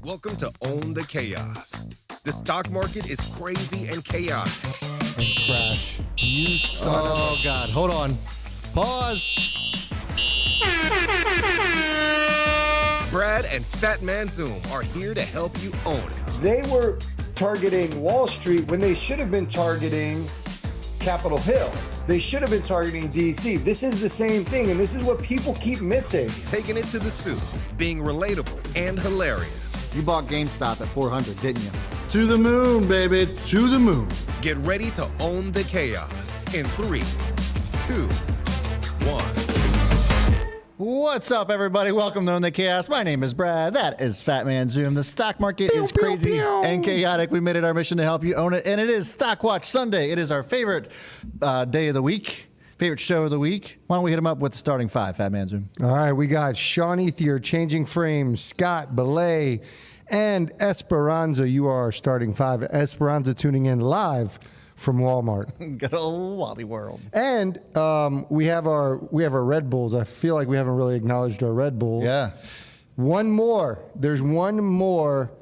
Welcome to Own the Chaos. The stock market is crazy and chaotic. And crash. You son Oh, God. Hold on. Pause. Brad and Fat Man Zoom are here to help you own it. They were targeting Wall Street when they should have been targeting Capitol Hill. They should have been targeting DC. This is the same thing, and this is what people keep missing. Taking it to the suits, being relatable and hilarious. You bought GameStop at 400, didn't you? To the moon, baby. To the moon. Get ready to own the chaos in 3, 2, 1. What's up, everybody? Welcome to Own the Chaos. My name is Brad. That is Fat Man Zoom. The stock market is crazy and chaotic. We made it our mission to help you own it, and it is Stock Watch Sunday. It is our favorite day of the week, favorite show of the week. Why don't we hit them up with the starting five, Fat Man Zoom? All right, we got Sean Ethier, Changing Frames, Scott Belay, and Esperanza. You are our starting five. Esperanza tuning in live from Walmart. Good old Wally World. And we have our Red Bulls. I feel like we haven't really acknowledged our Red Bulls. Yeah. One more. There's one more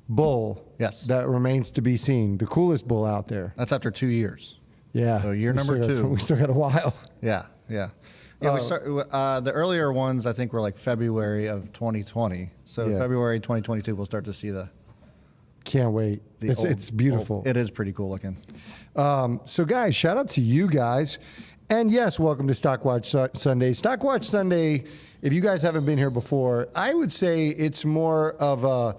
bull. Yes. That remains to be seen. The coolest bull out there. That's after 2 years. Yeah. So year number 2. We still got a while. Yeah, yeah. Yeah, we start, the earlier ones, I think, were like February of 2020. So Yeah. February 2022, we'll start to see the Can't wait. It's beautiful. It is pretty cool looking. So, guys, shout out to you guys. And, yes, welcome to Stock Watch Sunday. Stock Watch Sunday, if you guys haven't been here before, I would say it's more of a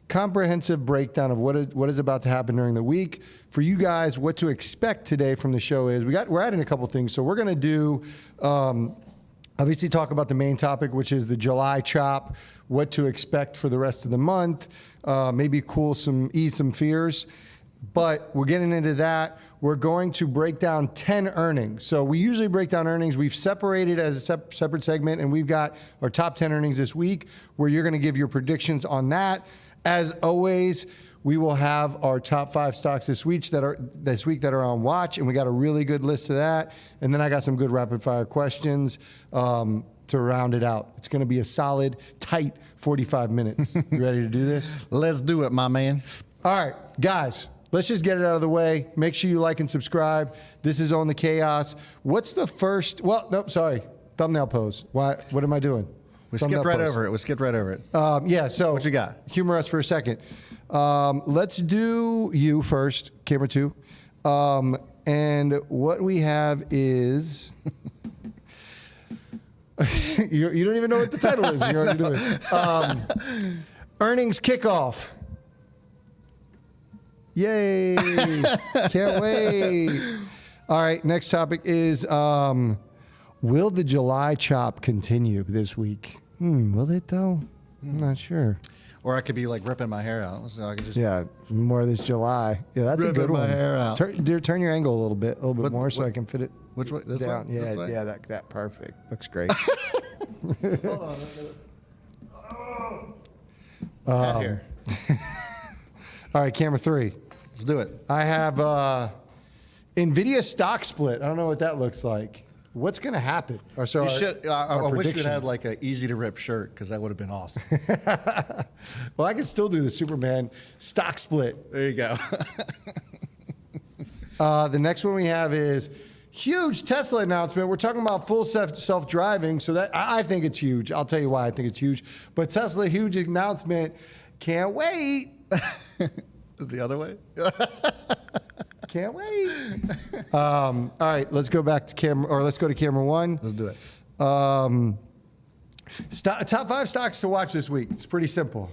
comprehensive breakdown of what is about to happen during the week. For you guys, what to expect today from the show is we're adding a couple things. So we're going to do obviously talk about the main topic, which is the July chop, what to expect for the rest of the month, maybe ease some fears. But we're getting into that. We're going to break down 10 earnings. So we usually break down earnings. We've separated as a separate segment, and we've got our top 10 earnings this week, where you're going to give your predictions on that. As always, we will have our top 5 stocks this week that are on watch, and we got a really good list of that. And then I got some good rapid fire questions to round it out. It's going to be a solid, tight 45 minutes. You ready to do this? Let's do it, my man. All right, guys, let's just get it out of the way. Make sure you like and subscribe. This is Own the Chaos. What's the first? Well, nope, sorry. Thumbnail pose. What am I doing? We skipped right over it. Yeah, so what you got? Humor us for a second. Let's do you first, camera 2. And what we have is you don't even know what the title is. You're already doing it. Earnings kickoff. Yay! Can't wait. All right, next topic is will the July chop continue this week? Will it though? I'm not sure. Or I could be like ripping my hair out. So I could just More of this July. Yeah, that's a good one. Ripping my hair out. Turn your angle a little bit more, so I can fit it. Which way? This down. way? This way? Yeah, that perfect. Looks great. Hat here. All right, camera 3. Let's do it. I have NVIDIA stock split. I don't know what that looks like. What's going to happen? I wish you had like an easy to rip shirt, because that would have been awesome. Well, I can still do the Superman stock split. There you go. The next one we have is huge Tesla announcement. We're talking about full self-driving, so that I think it's huge. I'll tell you why I think it's huge. But Tesla, huge announcement. Can't wait. Is the other way? Can't wait. All right, let's go back to let's go to camera 1. Let's do it. Top 5 stocks to watch this week. It's pretty simple.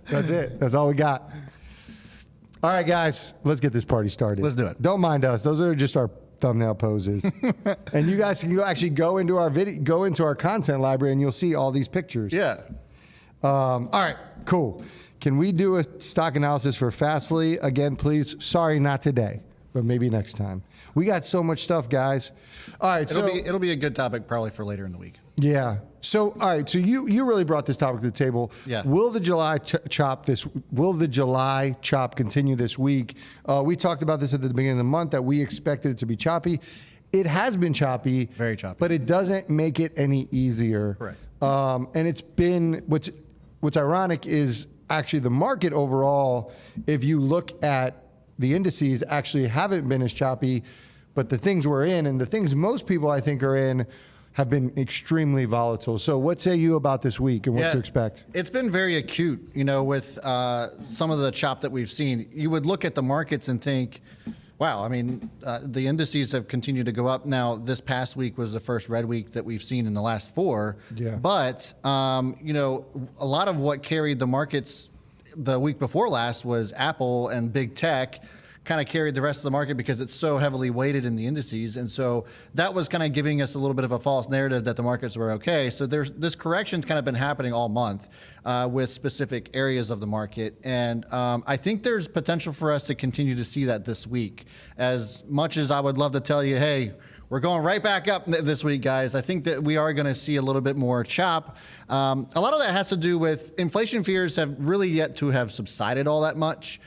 That's it. That's all we got. All right, guys, let's get this party started. Let's do it. Don't mind us. Those are just our thumbnail poses. And you guys can actually go into our content library, and you'll see all these pictures. Yeah. All right, cool. Can we do a stock analysis for Fastly again, please? Sorry, not today, but maybe next time. We got so much stuff, guys. All right, It'll be a good topic probably for later in the week. Yeah. So, all right. So you really brought this topic to the table. Yeah. Will the July chop continue this week? We talked about this at the beginning of the month that we expected it to be choppy. it has been choppy. Very choppy. But it doesn't make it any easier. Correct. And it's been, what's ironic is actually the market overall, if you look at the indices, actually haven't been as choppy, but the things we're in and the things most people I think are in have been extremely volatile. So what say you about this week and what to expect? It's been very acute, with some of the chop that we've seen. You would look at the markets and think, wow, I mean, the indices have continued to go up. Now, this past week was the first red week that we've seen in the last 4. Yeah. But, a lot of what carried the markets the week before last was Apple and big tech kind of carried the rest of the market because it's so heavily weighted in the indices. And so that was kind of giving us a little bit of a false narrative that the markets were okay. So this correction's kind of been happening all month with specific areas of the market. And I think there's potential for us to continue to see that this week. As much as I would love to tell you, hey, we're going right back up this week, guys, I think that we are going to see a little bit more chop. A lot of that has to do with inflation fears have really yet to have subsided all that much.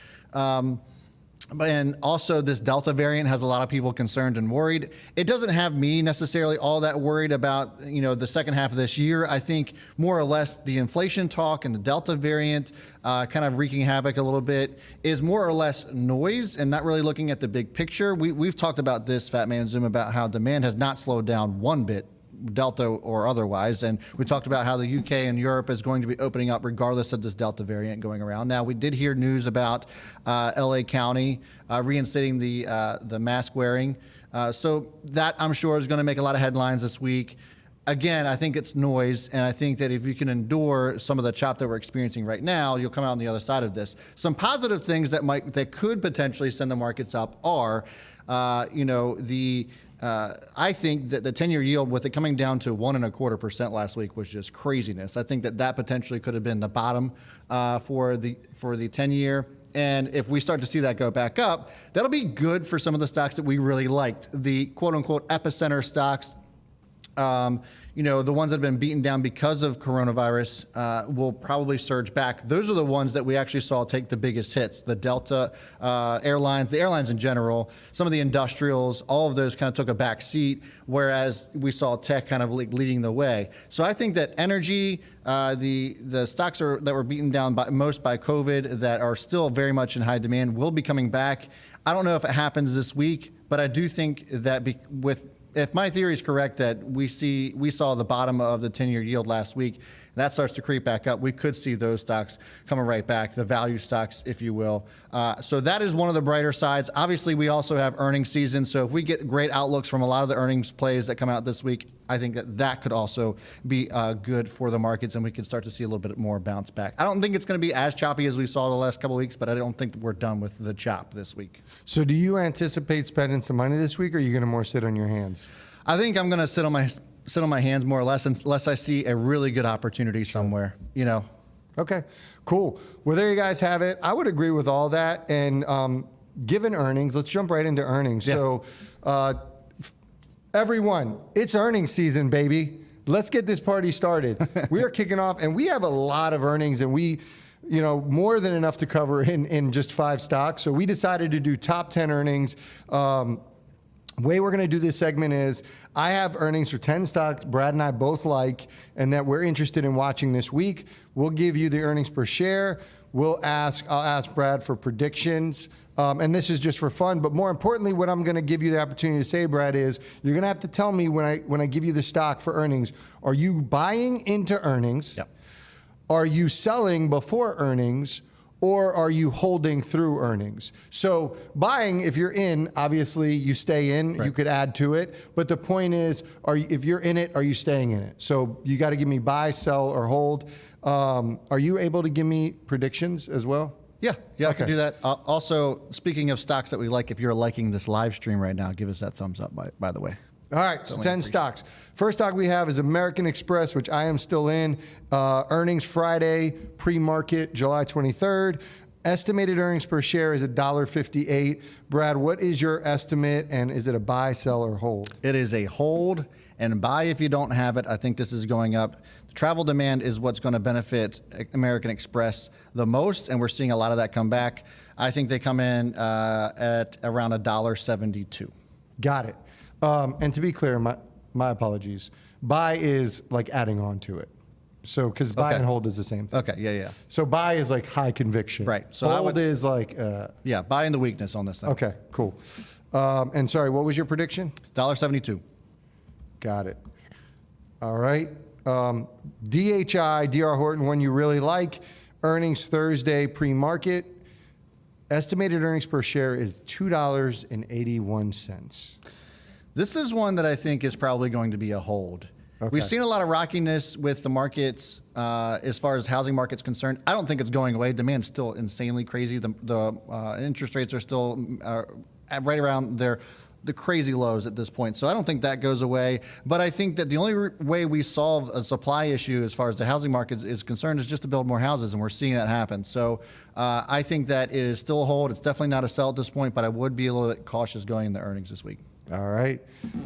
And also this Delta variant has a lot of people concerned and worried. It doesn't have me necessarily all that worried about, the second half of this year. I think more or less the inflation talk and the Delta variant kind of wreaking havoc a little bit is more or less noise and not really looking at the big picture. We've talked about this, Fat Man Zoom, about how demand has not slowed down one bit, Delta or otherwise. And we talked about how the UK and Europe is going to be opening up regardless of this Delta variant going around. Now, we did hear news about LA County reinstating the mask wearing. So that, I'm sure, is going to make a lot of headlines this week. Again, I think it's noise, and I think that if you can endure some of the chop that we're experiencing right now, you'll come out on the other side of this. Some positive things that could potentially send the markets up are, I think that the 10-year yield, with it coming down to 1.25% last week, was just craziness. I think that potentially could have been the bottom for the 10-year. And if we start to see that go back up, that'll be good for some of the stocks that we really liked. The quote-unquote epicenter stocks, the ones that have been beaten down because of coronavirus will probably surge back. Those are the ones that we actually saw take the biggest hits. The Delta airlines, the airlines in general, some of the industrials, all of those kind of took a back seat, whereas we saw tech kind of leading the way. So I think that energy, the stocks that were beaten down most by COVID that are still very much in high demand will be coming back. I don't know if it happens this week, but I do think that if my theory is correct that we saw the bottom of the 10-year yield last week, and that starts to creep back up, we could see those stocks coming right back, the value stocks, if you will. So that is one of the brighter sides. Obviously, we also have earnings season, so if we get great outlooks from a lot of the earnings plays that come out this week, I think that could also be good for the markets, and we can start to see a little bit more bounce back. I don't think it's going to be as choppy as we saw the last couple of weeks, but I don't think we're done with the chop this week. So do you anticipate spending some money this week, or are you going to more sit on your hands? I think I'm going to sit on my hands more or less unless I see a really good opportunity somewhere, Okay, cool. Well, there you guys have it. I would agree with all that. And given earnings, let's jump right into earnings. Yeah. So everyone, it's earnings season, baby. Let's get this party started. We are kicking off, and we have a lot of earnings, and we, more than enough to cover in just 5 stocks. So we decided to do top 10 earnings. Way we're going to do this segment is I have earnings for 10 stocks Brad and I both like and that we're interested in watching this week. We'll give you the earnings per share. I'll ask Brad for predictions. And this is just for fun. But more importantly, what I'm going to give you the opportunity to say, Brad, is you're going to have to tell me when I give you the stock for earnings, are you buying into earnings? Yep. Are you selling before earnings? Or are you holding through earnings? So buying, if you're in, obviously you stay in. Right. You could add to it. But the point is, if you're in it, are you staying in it? So you got to give me buy, sell, or hold. Are you able to give me predictions as well? Yeah, okay. I can do that. Also, speaking of stocks that we like, if you're liking this live stream right now, give us that thumbs up, by the way. All right, so 10 stocks. First stock we have is American Express, which I am still in. Earnings Friday, pre-market, July 23rd. Estimated earnings per share is $1.58. Brad, what is your estimate, and is it a buy, sell, or hold? It is a hold and buy if you don't have it. I think this is going up. Travel demand is what's going to benefit American Express the most, and we're seeing a lot of that come back. I think they come in at around $1.72. Got it. And to be clear, my apologies. Buy is like adding on to it. So, because buy Okay. and hold is the same thing. Okay, yeah. So buy is like high conviction. Right. So hold is like, Yeah, buying the weakness on this thing. okay, cool. And sorry, what was your prediction? $1.72. Got it. All right. DHI, DR Horton, one you really like. Earnings Thursday pre-market. Estimated earnings per share is $2.81. This is one that I think is probably going to be a hold. Okay. We've seen a lot of rockiness with the markets as far as housing market's concerned. I don't think it's going away. Demand's still insanely crazy. The interest rates are still right around the crazy lows at this point. So I don't think that goes away. But I think that the only way we solve a supply issue as far as the housing market is concerned is just to build more houses, and we're seeing that happen. So I think that it is still a hold. It's definitely not a sell at this point, but I would be a little bit cautious going into earnings this week. All right.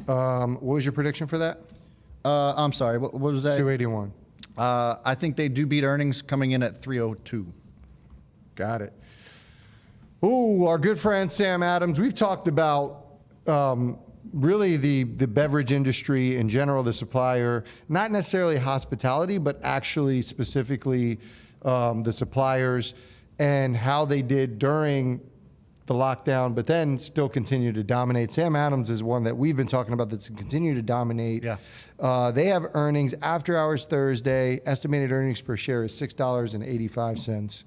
What was your prediction for that? I'm sorry, what was that? 281. I think they do beat earnings coming in at 302. Got it. Ooh, our good friend Sam Adams. We've talked about really the beverage industry in general, the supplier, not necessarily hospitality, but actually specifically the suppliers and how they did during the lockdown, but then still continue to dominate. Sam Adams is one that we've been talking about that's continue to dominate. Yeah. They have earnings after hours Thursday. Estimated earnings per share is $6.85.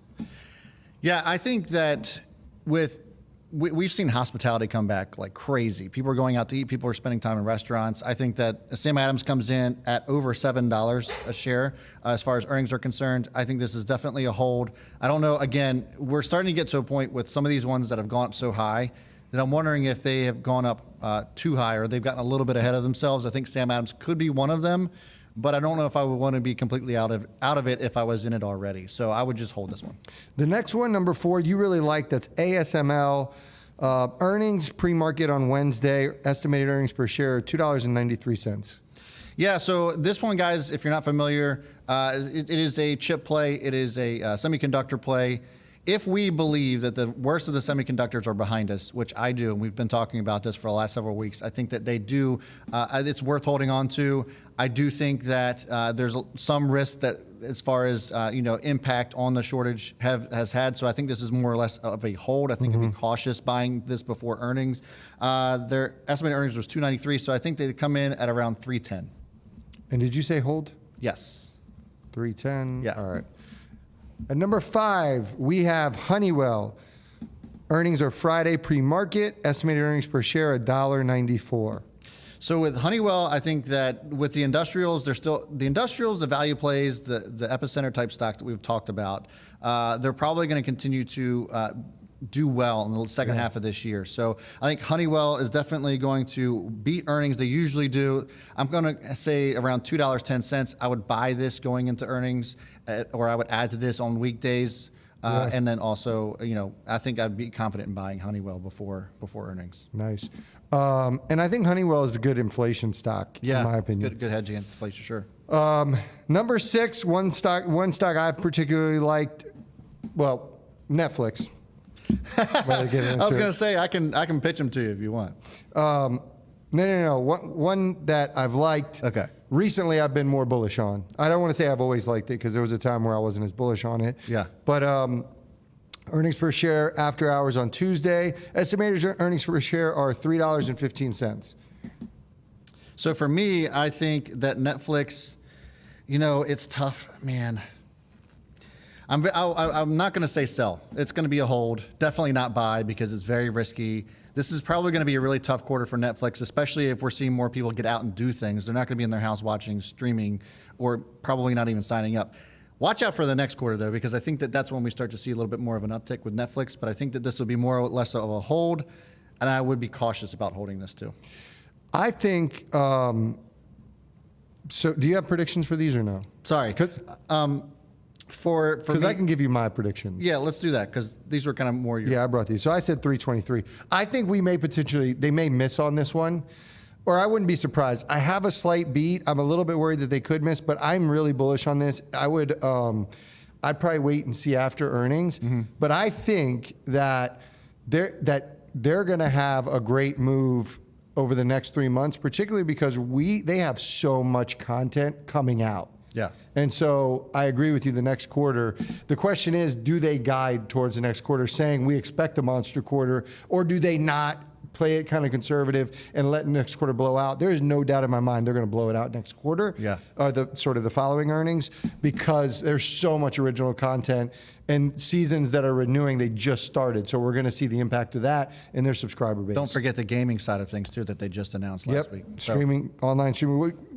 Yeah, I think that we've seen hospitality come back like crazy. People are going out to eat. People are spending time in restaurants. I think that Sam Adams comes in at over $7 a share as far as earnings are concerned. I think this is definitely a hold. I don't know. Again, we're starting to get to a point with some of these ones that have gone up so high that I'm wondering if they have gone up too high or they've gotten a little bit ahead of themselves. I think Sam Adams could be one of them, but I don't know if I would want to be completely out of it if I was in it already. So I would just hold this one. The next one, number 4, you really like. That's ASML. Earnings pre-market on Wednesday. Estimated earnings per share, $2.93. Yeah, so this one, guys, if you're not familiar, it is a chip play. It is a semiconductor play. If we believe that the worst of the semiconductors are behind us, which I do, and we've been talking about this for the last several weeks, I think that they do. It's worth holding on to. I do think that there's some risk that, as far as impact on the shortage has had. So I think this is more or less of a hold. I think I'd be cautious buying this before earnings. Their estimated earnings was $2.93, so I think they come in at around $3.10. And did you say hold? Yes. 310. Yeah. All right. At number 5, we have Honeywell. Earnings are Friday pre-market. Estimated earnings per share $1.94. So with Honeywell, I think that with the industrials, the value plays, the epicenter type stocks that we've talked about, they're probably going to continue to do well in the second half of this year. So I think Honeywell is definitely going to beat earnings. They usually do. I'm going to say around $2.10. I would buy this going into earnings, or I would add to this on weekdays. And then also, I think I'd be confident in buying Honeywell before earnings. Nice. And I think Honeywell is a good inflation stock, in my opinion. Good hedging inflation, sure. Number 6, one stock I've particularly liked, well, Netflix. I was going to say, I can pitch them to you if you want. No. One that I've liked. Okay. Recently, I've been more bullish on. I don't want to say I've always liked it because there was a time where I wasn't as bullish on it. Yeah. But earnings per share after hours on Tuesday. Estimated earnings per share are $3.15. So for me, I think that Netflix, it's tough, man. I'm not going to say sell. It's going to be a hold. Definitely not buy because it's very risky. This is probably going to be a really tough quarter for Netflix, especially if we're seeing more people get out and do things. They're not going to be in their house watching, streaming, or probably not even signing up. Watch out for the next quarter, though, because I think that that's when we start to see a little bit more of an uptick with Netflix. But I think that this will be more or less of a hold, and I would be cautious about holding this, too. I think, so do you have predictions for these or no? Sorry. Because I can give you my predictions. Yeah, let's do that because these were kind of more. Yeah, I brought these. So I said 323. I think they may miss on this one, or I wouldn't be surprised. I have a slight beat. I'm a little bit worried that they could miss, but I'm really bullish on this. I'd probably wait and see after earnings, but I think that they're going to have a great move over the next 3 months, particularly because they have so much content coming out. Yeah. And so I agree with you the next quarter. The question is, do they guide towards the next quarter saying we expect a monster quarter, or do they not play it kind of conservative and let next quarter blow out? There is no doubt in my mind they're going to blow it out next quarter. Yeah. The following earnings, because there's so much original content and seasons that are renewing. They just started, so we're going to see the impact of that in their subscriber base. Don't forget the gaming side of things too that they just announced last week.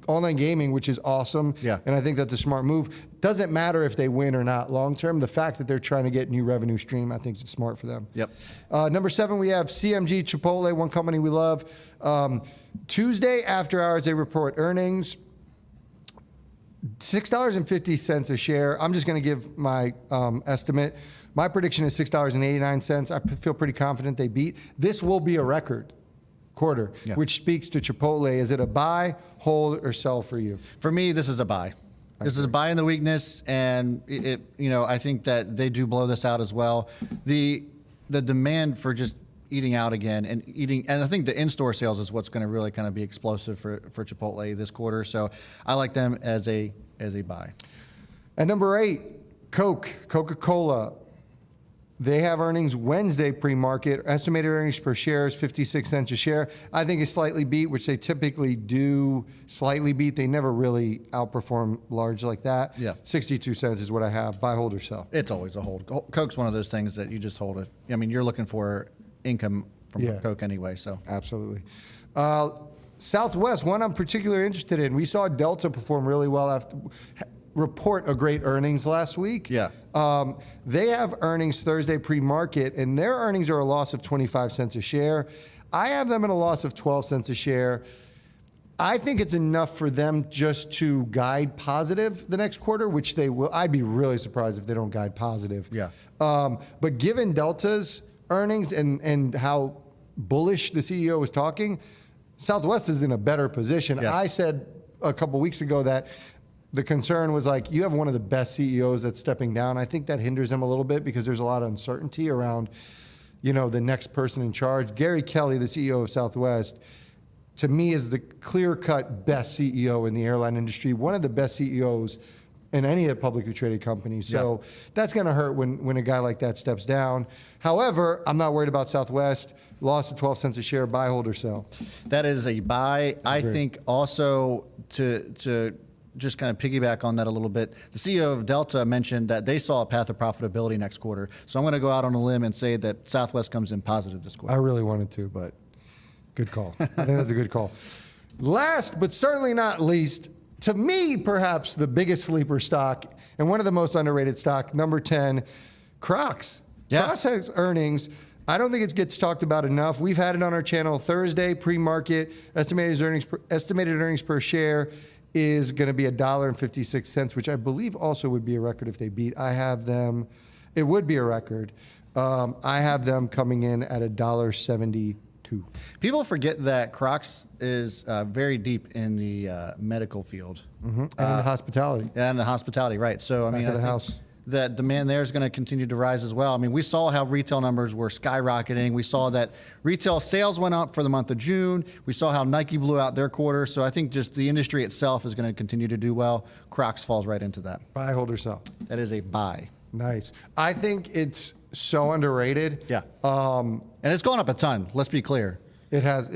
Online gaming, which is awesome. Yeah. And I think that's a smart move. Doesn't matter if they win or not long term. The fact that they're trying to get new revenue stream, I think it's smart for them. Yep. Number 7, we have CMG Chipotle, one company we love. Tuesday after hours, they report earnings. $6.50 a share. I'm just going to give my estimate. My prediction is $6.89. I feel pretty confident they beat. This will be a record quarter, which speaks to Chipotle. Is it a buy, hold, or sell for you? For me, this is a buy. This is a buy in the weakness, and I think that they do blow this out as well. The demand for just eating out again and I think the in-store sales is what's going to really kind of be explosive for Chipotle this quarter. So I like them as a buy. At number 8, Coca-Cola. They have earnings Wednesday pre-market. Estimated earnings per share is 56 cents a share. I think it's slightly beat, which they typically do slightly beat. They never really outperform large like that. Yeah. 62 cents is what I have. Buy, hold, or sell. It's always a hold. Coke's one of those things that you just hold. You're looking for income from Coke anyway. So absolutely. Southwest, one I'm particularly interested in. We saw Delta perform really well after report a great earnings last week. Yeah. They have earnings Thursday pre-market, and their earnings are a loss of 25 cents a share. I have them at a loss of 12 cents a share. I think it's enough for them just to guide positive the next quarter, which they will. I'd be really surprised if they don't guide positive. Yeah. But given Delta's earnings and how bullish the CEO was talking, Southwest is in a better position. Yeah. I said a couple weeks ago that the concern was like, you have one of the best CEOs that's stepping down. I think that hinders him a little bit because there's a lot of uncertainty around, the next person in charge. Gary Kelly, the CEO of Southwest, to me is the clear-cut best CEO in the airline industry, one of the best CEOs in any of the publicly traded companies. So that's going to hurt when a guy like that steps down. However, I'm not worried about Southwest. Loss of 12 cents a share, buy, hold, or sell. That is a buy. I think also to just kind of piggyback on that a little bit, the CEO of Delta mentioned that they saw a path of profitability next quarter. So I'm going to go out on a limb and say that Southwest comes in positive this quarter. I really wanted to, but good call. I think that's a good call. Last, but certainly not least, to me, perhaps the biggest sleeper stock and one of the most underrated stock, number 10, Crocs. Yeah. Crocs has earnings. I don't think it gets talked about enough. We've had it on our channel Thursday, pre-market. Estimated earnings per share is going to be $1.56, which I believe also would be a record if they beat. I have them. It would be a record. I have them coming in at $1.72. People forget that Crocs is very deep in the medical field. Mm-hmm. And in the hospitality. And the hospitality, right. So, I mean, I think that demand there is going to continue to rise as well. I mean, we saw how retail numbers were skyrocketing. We saw that retail sales went up for the month of June. We saw how Nike blew out their quarter. So I think just the industry itself is going to continue to do well. Crocs falls right into that. Buy, hold, or sell. That is a buy. Nice. I think it's so underrated. Yeah. And it's gone up a ton. Let's be clear. It has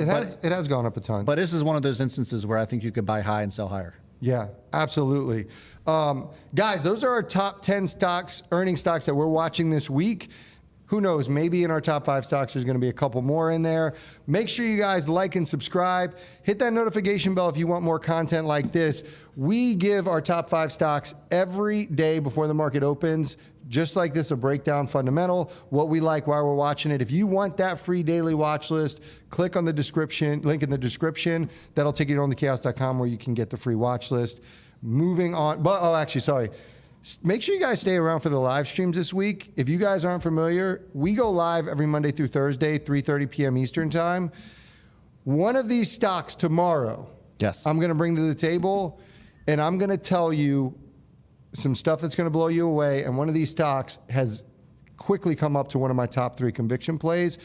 gone up a ton. But this is one of those instances where I think you could buy high and sell higher. Yeah, absolutely. Guys, those are our top 10 stocks, earning stocks that we're watching this week. Who knows? Maybe in our top 5 stocks, there's going to be a couple more in there. Make sure you guys like and subscribe. Hit that notification bell if you want more content like this. We give our top 5 stocks every day before the market opens. Just like this, a breakdown fundamental, what we like while we're watching it. If you want that free daily watch list, click on the description, link in the description. That'll take you to onthechaos.com where you can get the free watch list. Moving on, make sure you guys stay around for the live streams this week. If you guys aren't familiar, we go live every Monday through Thursday, 3:30 p.m. Eastern time. One of these stocks tomorrow, yes, I'm going to bring to the table, and I'm going to tell you some stuff that's going to blow you away. And one of these stocks has quickly come up to one of my top 3 conviction plays.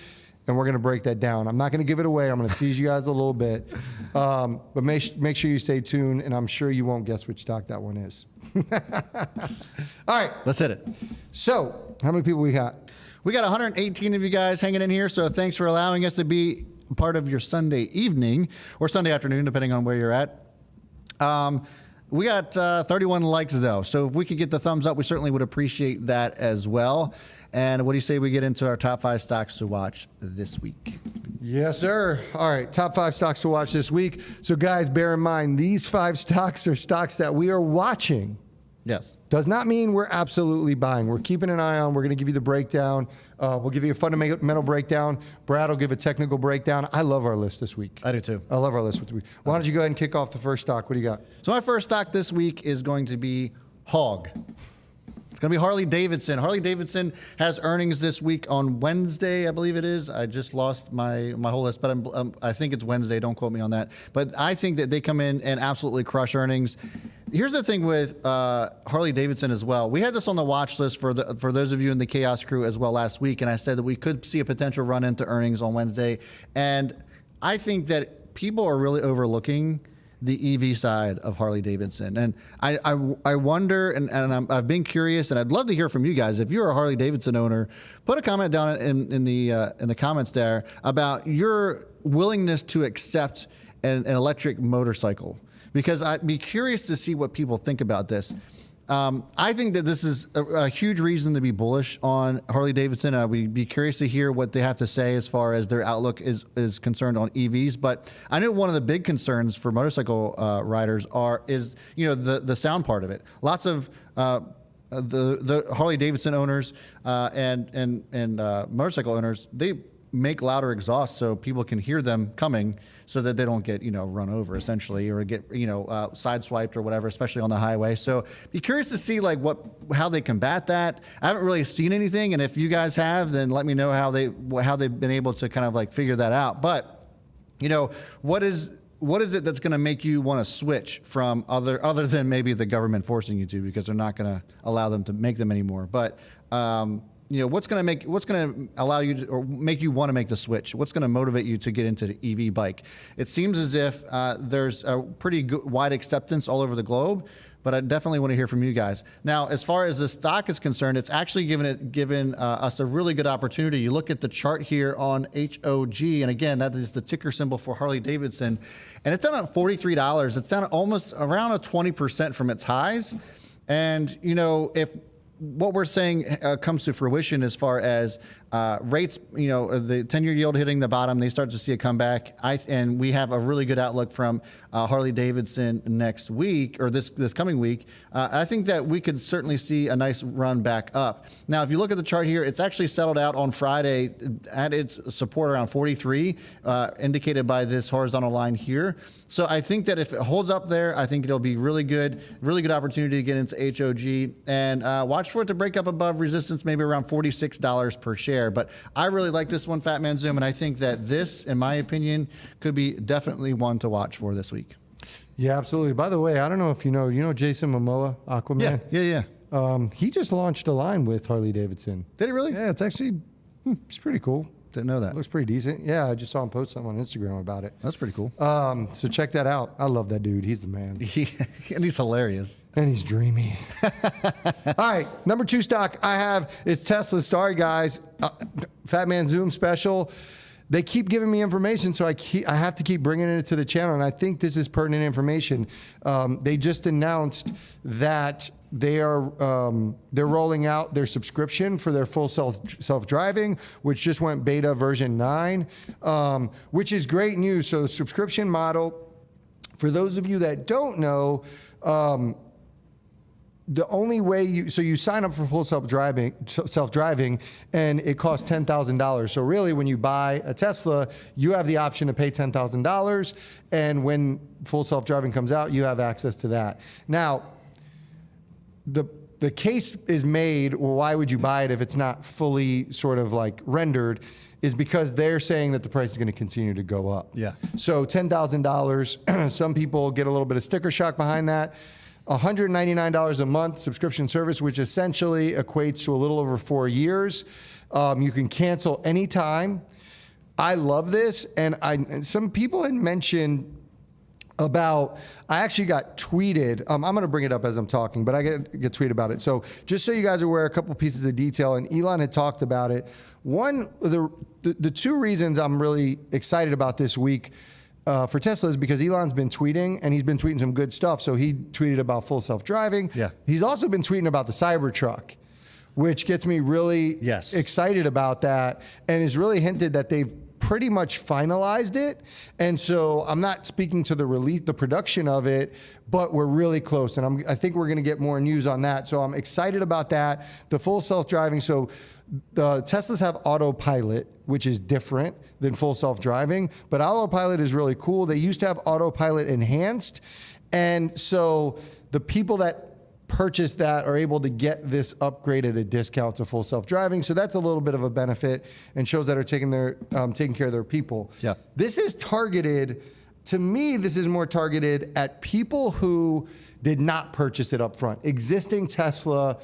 and we're going to break that down. I'm not going to give it away. I'm going to tease you guys a little bit. But make sure you stay tuned, and I'm sure you won't guess which stock that one is. All right. Let's hit it. So, how many people we got? We got 118 of you guys hanging in here, so thanks for allowing us to be part of your Sunday evening or Sunday afternoon, depending on where you're at. We got 31 likes, though, so if we could get the thumbs up, we certainly would appreciate that as well. And what do you say we get into our top 5 stocks to watch this week? Yes, sir. All right, top 5 stocks to watch this week. So, guys, bear in mind, these 5 stocks are stocks that we are watching. Yes. Does not mean we're absolutely buying. We're keeping an eye on. We're going to give you the breakdown. We'll give you a fundamental breakdown. Brad will give a technical breakdown. I love our list this week. I do too. I love our list this week. Why don't you go ahead and kick off the first stock? What do you got? So my first stock this week is going to be Hog. It's going to be Harley Davidson. Harley Davidson has earnings this week on Wednesday, I believe it is. I just lost my whole list, but I think it's Wednesday. Don't quote me on that. But I think that they come in and absolutely crush earnings. Here's the thing with Harley Davidson as well. We had this on the watch list for those of you in the Chaos crew as well last week, and I said that we could see a potential run into earnings on Wednesday. And I think that people are really overlooking the EV side of Harley Davidson. And I wonder, and I've been curious, and I'd love to hear from you guys. If you're a Harley Davidson owner, put a comment down in the comments there about your willingness to accept an electric motorcycle, because I'd be curious to see what people think about this. I think that this is a huge reason to be bullish on Harley Davidson. I would be curious to hear what they have to say as far as their outlook is concerned on EVs. But I know one of the big concerns for motorcycle riders is the sound part of it. Lots of the Harley Davidson owners and motorcycle owners, they make louder exhaust so people can hear them coming, so that they don't get run over essentially, or get sideswiped or whatever, especially on the highway. So be curious to see how they combat that. I haven't really seen anything, and if you guys have, then let me know how they've been able to kind of figure that out. But what is it that's going to make you want to switch from other than maybe the government forcing you to, because they're not going to allow them to make them anymore. But what's going to allow you to, or make you want to make the switch? What's going to motivate you to get into the EV bike? It seems as if there's a pretty wide acceptance all over the globe, but I definitely want to hear from you guys. Now, as far as the stock is concerned, it's actually given us a really good opportunity. You look at the chart here on HOG, and again, that is the ticker symbol for Harley Davidson, and it's down at $43. It's down almost around 20% from its highs. And if what we're saying comes to fruition as far as rates, the 10-year yield hitting the bottom, they start to see a comeback. And we have a really good outlook from Harley Davidson next week, or this coming week. I think that we could certainly see a nice run back up. Now, if you look at the chart here, it's actually settled out on Friday at its support around 43, indicated by this horizontal line here. So I think that if it holds up there, I think it'll be really good opportunity to get into HOG, and watch for it to break up above resistance, maybe around $46 per share. But I really like this one, Fat Man Zoom, and I think that this, in my opinion, could be definitely one to watch for this week. Yeah, absolutely. By the way, I don't know if you know Jason Momoa, Aquaman? Yeah. He just launched a line with Harley Davidson. Did he really? Yeah, it's actually it's pretty cool. Didn't know that. Looks pretty decent. Yeah, I just saw him post something on Instagram about it. That's pretty cool. So check that out. I love that dude. He's the man. And he's hilarious. And he's dreamy. All right, number 2 stock I have is Tesla. Sorry, guys. Fat Man Zoom special. They keep giving me information, so I have to keep bringing it to the channel, and I think this is pertinent information. They just announced that they're rolling out their subscription for their full self-driving, which just went beta version 9, which is great news. So the subscription model, for those of you that don't know, the only way you sign up for full self-driving, and it costs $10,000. So really, when you buy a Tesla, you have the option to pay $10,000, and when full self-driving comes out, you have access to that. Now, the case is made, well, why would you buy it if it's not fully sort of rendered, is because they're saying that the price is going to continue to go up. Yeah. So $10,000, some people get a little bit of sticker shock behind that. $199 a month subscription service, which essentially equates to a little over 4 years. You can cancel anytime. I love this, and some people had mentioned about, I actually got tweeted, I'm going to bring it up as I'm talking, but I get tweeted about it. So just so you guys are aware, a couple pieces of detail, and Elon had talked about it. One, the two reasons I'm really excited about this week for Tesla is because Elon's been tweeting, and he's been tweeting some good stuff. So he tweeted about full self-driving. Yeah. He's also been tweeting about the Cybertruck, which gets me really excited about that, and has really hinted that they've pretty much finalized it. And so I'm not speaking to the production of it, but we're really close. And I think we're going to get more news on that. So I'm excited about that. The full self-driving. So the Teslas have autopilot, which is different than full self-driving, but autopilot is really cool. They used to have autopilot enhanced. And so the people that purchase that are able to get this upgrade at a discount to full self-driving. So that's a little bit of a benefit, and shows that are taking care of their people. Yeah. This is targeted, to me, this is more targeted at people who did not purchase it up front. Existing Tesla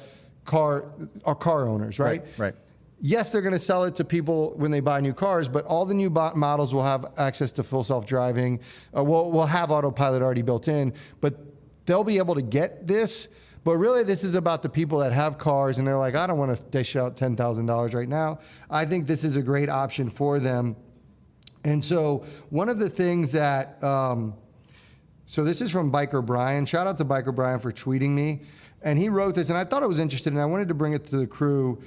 car owners, right? Right. Yes, they're going to sell it to people when they buy new cars, but all the new models will have access to full self-driving. We'll have autopilot already built in, but they'll be able to get this. But really, this is about the people that have cars and they're like, I don't want to dish out $10,000 right now. I think this is a great option for them. And so one of the things that, so this is from Biker Brian. Shout out to Biker Brian for tweeting me. And he wrote this, and I thought I was interested, and I wanted to bring it to the crew.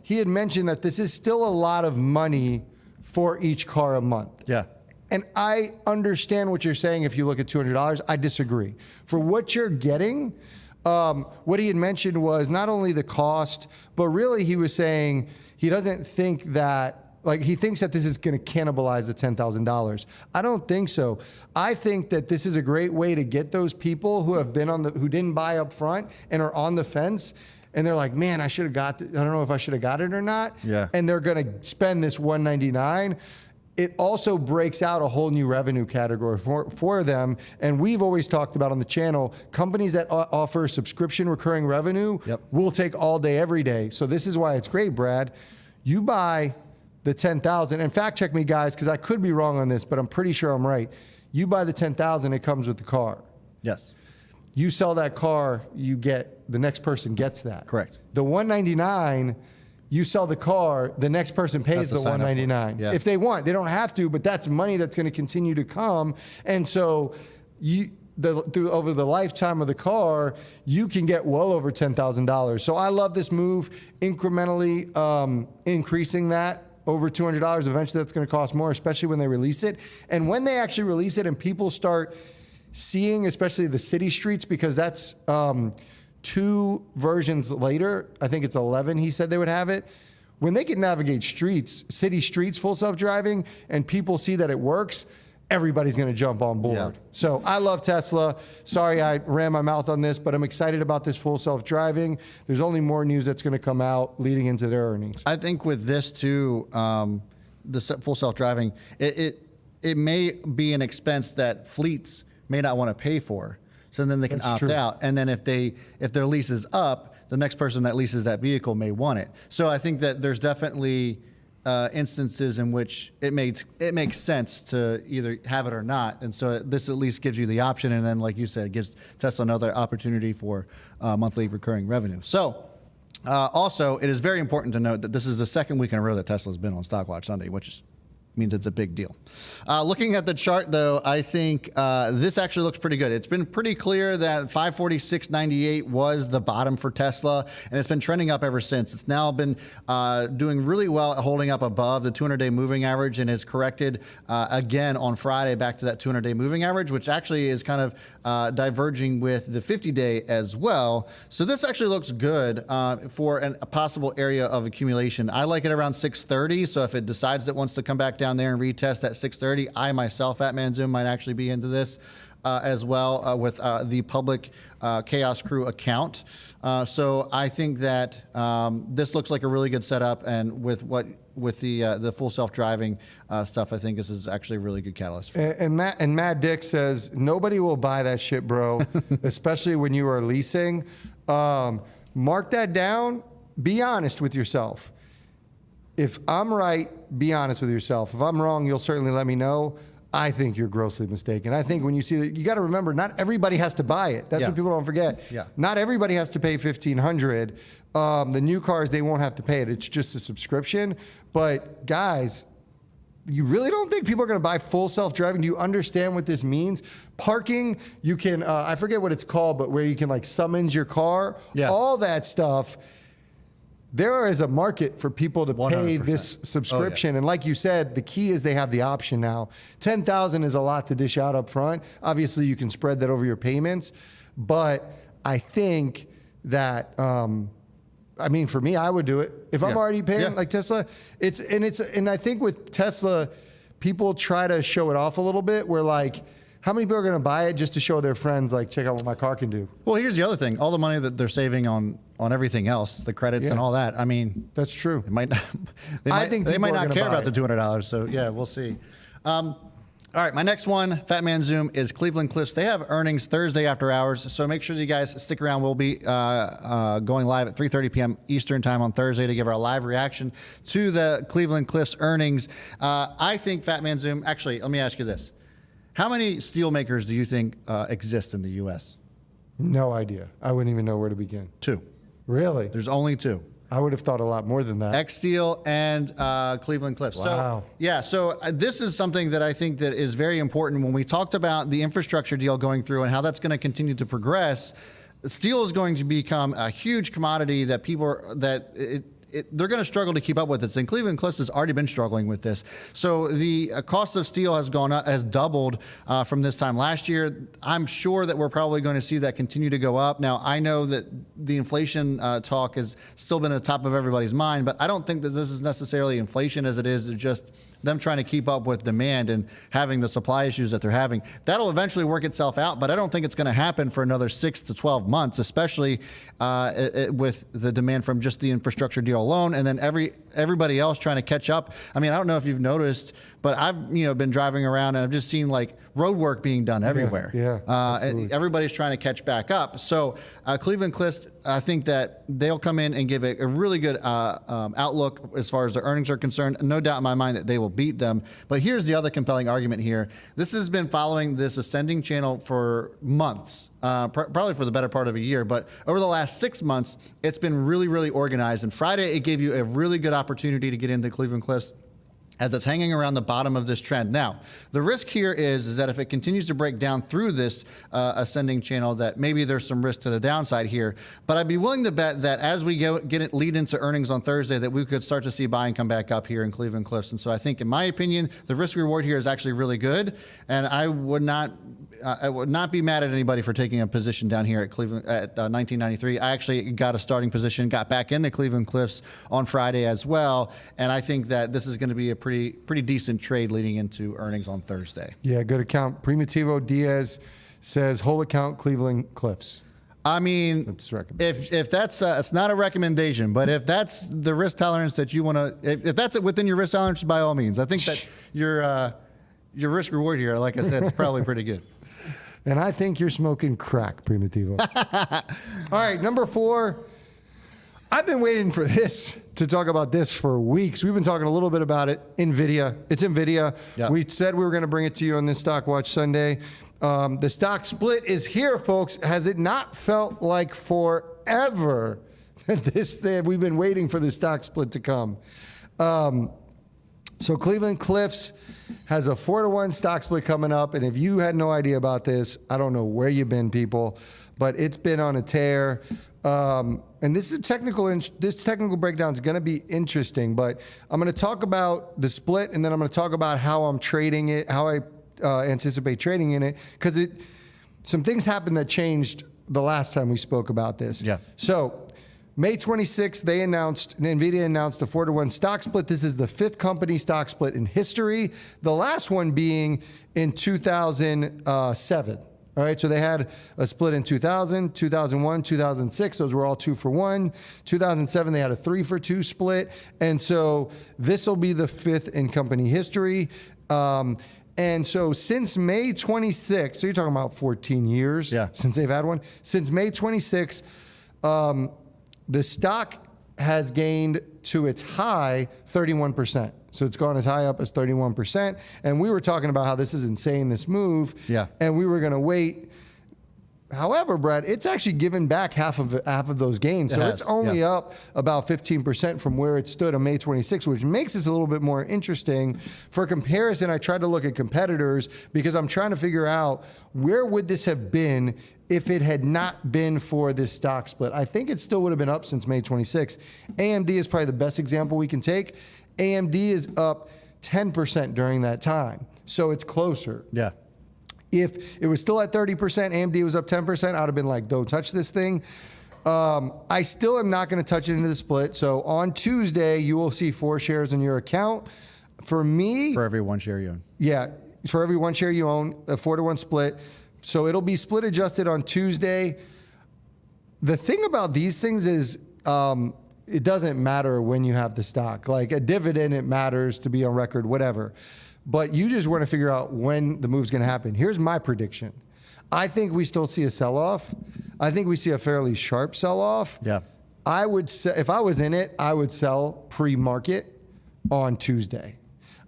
He had mentioned that this is still a lot of money for each car a month. Yeah. And I understand what you're saying if you look at $200. I disagree. For what you're getting, what he had mentioned was not only the cost, but really he was saying he doesn't think that, like, he thinks that this is going to cannibalize the $10,000. I don't think so. I think that this is a great way to get those people who have been who didn't buy up front and are on the fence. And they're like, man, I should have got I don't know if I should have got it or not. Yeah. And they're going to spend this $199. It also breaks out a whole new revenue category for them. And we've always talked about on the channel, companies that offer subscription recurring revenue will take all day, every day. So this is why it's great, Brad. You buy the 10,000, and fact check me, guys, because I could be wrong on this, but I'm pretty sure I'm right. You buy the 10,000, it comes with the car. Yes. You sell that car, the next person gets that. Correct. The $199, you sell the over, the next person pays the $199. Yeah. If they want, they don't have to, but that's money that's going to continue to come. And so over the lifetime of the car, you can get well over $10,000. So I love this move, incrementally increasing that over $200. Eventually that's going to cost more, especially when they release it. And when they actually release it and people start seeing, especially the city streets, because that's 2 versions later, I think it's 11, he said they would have it. When they can navigate city streets, full self-driving, and people see that it works, everybody's going to jump on board. Yeah. So I love Tesla. Sorry I ran my mouth on this, but I'm excited about this full self-driving. There's only more news that's going to come out leading into their earnings. I think with this too, the full self-driving, it may be an expense that fleets may not want to pay for. So then they can opt out. And then if their lease is up, the next person that leases that vehicle may want it. So I think that there's definitely instances in which it makes sense to either have it or not. And so this at least gives you the option. And then, like you said, it gives Tesla another opportunity for monthly recurring revenue. So also, it is very important to note that this is the second week in a row that Tesla's been on Stockwatch Sunday, which means it's a big deal. Looking at the chart, though, I think this actually looks pretty good. It's been pretty clear that 546.98 was the bottom for Tesla, and it's been trending up ever since. It's now been doing really well at holding up above the 200-day moving average, and has corrected again on Friday back to that 200-day moving average, which actually is kind of diverging with the 50-day as well. So this actually looks good for a possible area of accumulation. I like it around 630, so if it decides it wants to come back down there and retest at 630, I myself, Fatman Zoom, might actually be into this as well with the public Chaos Crew account. So I think that this looks like a really good setup, and with the full self-driving stuff, I think this is actually a really good catalyst. And Matt Dick says, nobody will buy that shit, bro, especially when you are leasing. Mark that down. Be honest with yourself. if I'm right, be honest with yourself. If I'm wrong, you'll certainly let me know. I think you're grossly mistaken. I think when you see that, you got to remember, not everybody has to buy it. That's what people don't forget. Yeah. Not everybody has to pay $1,500. The new cars, they won't have to pay it. It's just a subscription. But guys, you really don't think people are going to buy full self-driving? Do you understand what this means? Parking, you can, I forget what it's called, but where you can like summons your car, all that stuff. There is a market for people to pay 100%. This subscription. And like you said, the key is they have the option now. $10,000 is a lot to dish out up front. Obviously, you can spread that over your payments. But I think that, I mean, for me, I would do it. If I'm already paying like Tesla, and I think with Tesla, people try to show it off a little bit where like, how many people are going to buy it just to show their friends, like, check out what my car can do? Well, here's the other thing. All the money that they're saving on everything else, the credits and all that. I mean, that's true. It might not, they might not care about the $200. So yeah, we'll see. All right, my next one, Fat Man Zoom, is Cleveland Cliffs. They have earnings Thursday after hours, so make sure you guys stick around. We'll be going live at 3:30 p.m. Eastern time on Thursday to give our live reaction to the Cleveland Cliffs earnings. I think Fat Man Zoom, actually, let me ask you this. How many steel makers do you think exist in the U.S.? No idea. I wouldn't even know where to begin. 2. Really? There's only 2. I would have thought a lot more than that. X Steel and Cleveland Cliffs. Wow. So this is something that I think that is very important when we talked about the infrastructure deal going through and how that's going to continue to progress. Steel is going to become a huge commodity that they're going to struggle to keep up with this. And Cleveland Cliffs has already been struggling with this. So the cost of steel has gone up, has doubled from this time last year. I'm sure that we're probably going to see that continue to go up. Now, I know that the inflation talk has still been at the top of everybody's mind, but I don't think that this is necessarily inflation as it is just them trying to keep up with demand and having the supply issues that they're having. That'll eventually work itself out, but I don't think it's going to happen for another 6 to 12 months, especially with the demand from just the infrastructure deal alone, and then everybody else trying to catch up. I mean, I don't know if you've noticed, but I've been driving around and I've just seen like road work being done everywhere. Yeah, everybody's trying to catch back up. So Cleveland Cliffs, I think that they'll come in and give a really good outlook as far as their earnings are concerned. No doubt in my mind that they will beat them. But here's the other compelling argument here. This has been following this ascending channel for months, probably for the better part of a year. But over the last 6 months, it's been really, really organized. And Friday, it gave you a really good opportunity to get into Cleveland Cliffs as it's hanging around the bottom of this trend. Now, the risk here is that if it continues to break down through this ascending channel, that maybe there's some risk to the downside here. But I'd be willing to bet that as we lead into earnings on Thursday, that we could start to see buying come back up here in Cleveland Cliffs. And so I think, in my opinion, the risk reward here is actually really good. And I would not be mad at anybody for taking a position down here at Cleveland at 1993. I actually got a starting position, got back into Cleveland Cliffs on Friday as well. And I think that this is going to be a pretty decent trade leading into earnings on Thursday. Yeah, good account. Primitivo Diaz says whole account Cleveland Cliffs. I mean, if that's it's not a recommendation, but if that's the risk tolerance that you want to, if that's within your risk tolerance, by all means. I think that your risk reward here, like I said, is probably pretty good. And I think you're smoking crack, Primitivo. All right, number 4. I've been waiting for this to talk about this for weeks. We've been talking a little bit about it. NVIDIA. It's NVIDIA. Yep. We said we were going to bring it to you on this Stock Watch Sunday. The stock split is here, folks. Has it not felt like forever that we've been waiting for the stock split to come? So Cleveland Cliffs has a 4-to-1 stock split coming up. And if you had no idea about this, I don't know where you've been, people, but it's been on a tear. And this technical breakdown is going to be interesting, but I'm going to talk about the split, and then I'm going to talk about how I'm trading it, how I anticipate trading in it, because some things happened that changed the last time we spoke about this. Yeah. So May 26th, NVIDIA announced a 4-to-1 stock split. This is the 5th company stock split in history, the last one being in 2007. All right, so they had a split in 2000, 2001, 2006. Those were all 2-for-1. 2007, they had a 3-for-2 split. And so this will be the 5th in company history. And so since May 26th, so you're talking about 14 years since they've had one. Since May 26th, the stock has gained to its high 31%. So it's gone as high up as 31%. And we were talking about how this is insane, this move. Yeah. And we were going to wait. However, Brad, it's actually given back half of those gains. So it's only up about 15% from where it stood on May 26th, which makes this a little bit more interesting. For comparison, I tried to look at competitors because I'm trying to figure out where would this have been if it had not been for this stock split. I think it still would have been up since May 26th. AMD is probably the best example we can take. AMD is up 10% during that time. So it's closer. Yeah. If it was still at 30%, AMD was up 10%, I'd have been like, don't touch this thing. I still am not going to touch it into the split. So on Tuesday, you will see 4 shares in your account. For me... For every 1 share you own. Yeah, for every 1 share you own, a 4-to-1 split. So it'll be split adjusted on Tuesday. The thing about these things is it doesn't matter when you have the stock. Like a dividend, it matters to be on record, whatever. But you just want to figure out when the move's going to happen. Here's my prediction. I think we still see a sell-off. I think we see a fairly sharp sell-off. Yeah. I would say, if I was in it, I would sell pre-market on Tuesday.